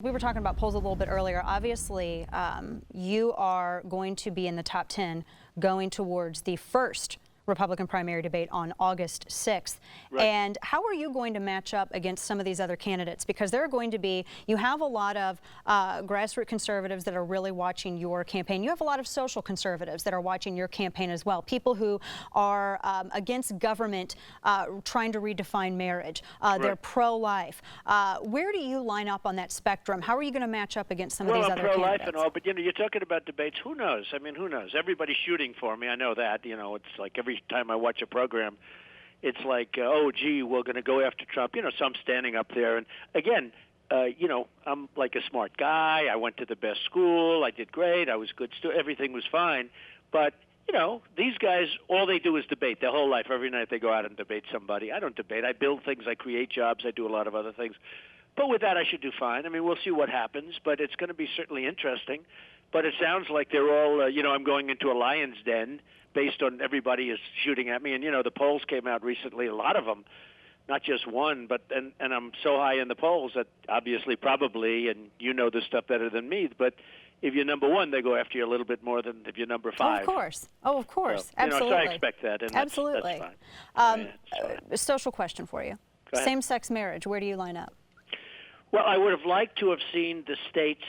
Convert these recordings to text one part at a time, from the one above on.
We were talking about polls a little bit earlier. Obviously, you are going to be in the top 10 going towards the first Republican primary debate on August 6th. Right. And how are you going to match up against some of these other candidates? Because there are going to be, you have a lot of grassroots conservatives that are really watching your campaign. You have a lot of social conservatives that are watching your campaign as well. People who are against government trying to redefine marriage. They're pro-life. Where do you line up on that spectrum? How are you going to match up against some of these other candidates? Well, I'm pro-life and all, but you're talking about debates. Who knows? I mean, who knows? Everybody's shooting for me. I know that. It's like every time I watch a program, it's like, oh, gee, we're going to go after Trump. So I'm standing up there. And again, I'm like a smart guy. I went to the best school. I did great. I was good. Everything was fine. But, these guys, all they do is debate their whole life. Every night they go out and debate somebody. I don't debate. I build things. I create jobs. I do a lot of other things. But with that, I should do fine. I mean, we'll see what happens. But it's going to be certainly interesting. But it sounds like they're all, I'm going into a lion's den based on everybody is shooting at me. And, the polls came out recently, a lot of them, not just one, but and I'm so high in the polls that obviously probably, and you know this stuff better than me, but if you're number one, they go after you a little bit more than if you're number five. Oh, of course. Oh, of course. So, absolutely. So I expect that, and absolutely. That's fine. A social question for you. Same-sex marriage, where do you line up? Well, I would have liked to have seen the states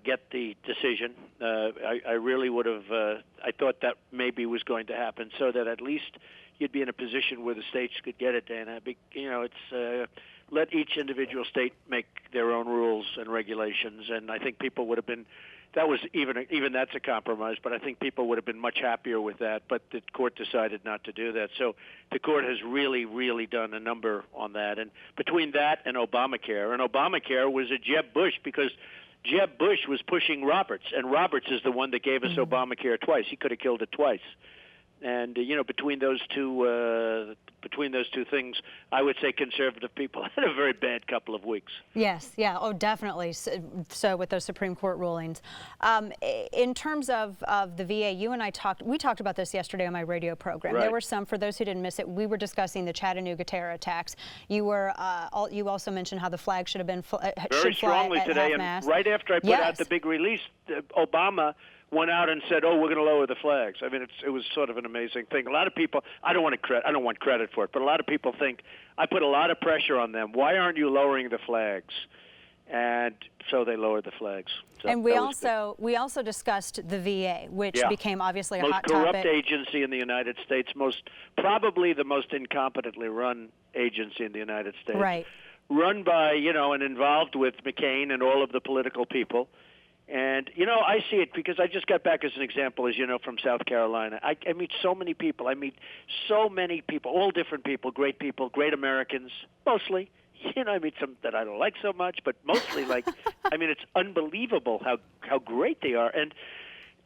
get the decision. I really would have. I thought that maybe was going to happen, so that at least you'd be in a position where the states could get it, Dana. It's let each individual state make their own rules and regulations, and I think people would have been. That was even that's a compromise, but I think people would have been much happier with that. But the court decided not to do that. So the court has really, really done a number on that. And between that and Obamacare was a Jeb Bush, because Jeb Bush was pushing Roberts, and Roberts is the one that gave us Obamacare twice. He could have killed it twice. And between those two things, I would say conservative people had a very bad couple of weeks. Yes, yeah, oh, definitely. So with those Supreme Court rulings, in terms of the VA, you and I talked about this yesterday on my radio program. Right. There were some, for those who didn't miss it, we were discussing the Chattanooga terror attacks. You also mentioned how the flag should have been very strongly today, and right after I put out the big release, Obama went out and said, "Oh, we're going to lower the flags." I mean, it was sort of an amazing thing. A lot of people, I don't want credit for it, but a lot of people think I put a lot of pressure on them. Why aren't you lowering the flags? And so they lowered the flags. So and we also discussed the VA, which became obviously a hot topic. Most corrupt agency in the United States, probably the most incompetently run agency in the United States. Right. Run by, and involved with McCain and all of the political people. And, I see it because I just got back, as an example, as you know, from South Carolina. I meet so many people. I meet so many people, all different people, great Americans, mostly. I meet some that I don't like so much, but mostly it's unbelievable how great they are. And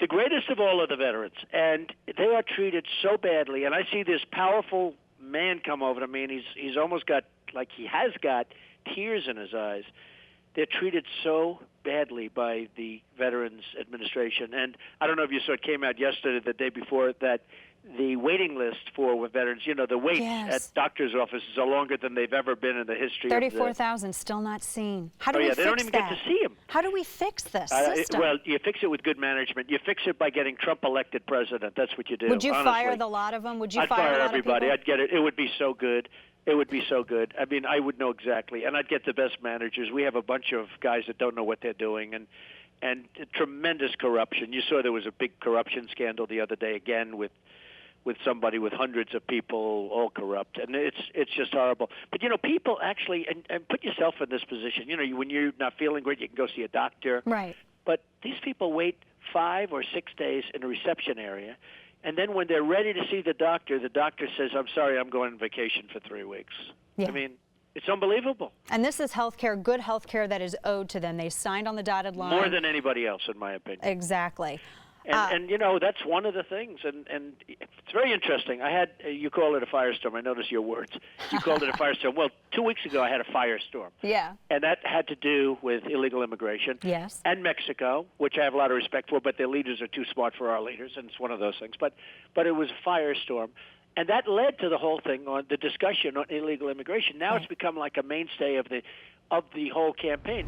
the greatest of all are the veterans. And they are treated so badly. And I see this powerful man come over to me, and he's almost got, he has got tears in his eyes. They're treated so badly by the Veterans Administration. And I don't know if you saw, it came out yesterday, the day before, that the waiting list for veterans, the wait at doctors' offices are longer than they've ever been in the history 34,000 still not seen. How do we fix that? They don't even get to see them. How do we fix this system? Well, you fix it with good management. You fix it by getting Trump elected president. That's what you do. Would you honestly. fire the lot of them? Would you I'd fire everybody. A lot of people? I'd get it. It would be so good. It would be so good. I mean, I would know exactly, and I'd get the best managers. We have a bunch of guys that don't know what they're doing, and tremendous corruption. You saw there was a big corruption scandal the other day again with somebody with hundreds of people all corrupt, and it's just horrible. But people actually, and put yourself in this position. When you're not feeling great, you can go see a doctor. Right. But these people wait 5 or 6 days in a reception area. And then when they're ready to see the doctor says, "I'm sorry, I'm going on vacation for 3 weeks." Yeah. I mean, it's unbelievable. And this is healthcare, good healthcare that is owed to them. They signed on the dotted line. More than anybody else, in my opinion. Exactly. And that's one of the things, and it's very interesting. I had, you call it a firestorm. I notice your words. You called it a firestorm. Well, 2 weeks ago I had a firestorm. Yeah. And that had to do with illegal immigration. Yes. And Mexico, which I have a lot of respect for, but their leaders are too smart for our leaders, and it's one of those things. But it was a firestorm. And that led to the whole thing on the discussion on illegal immigration. Now it's become like a mainstay of the whole campaign.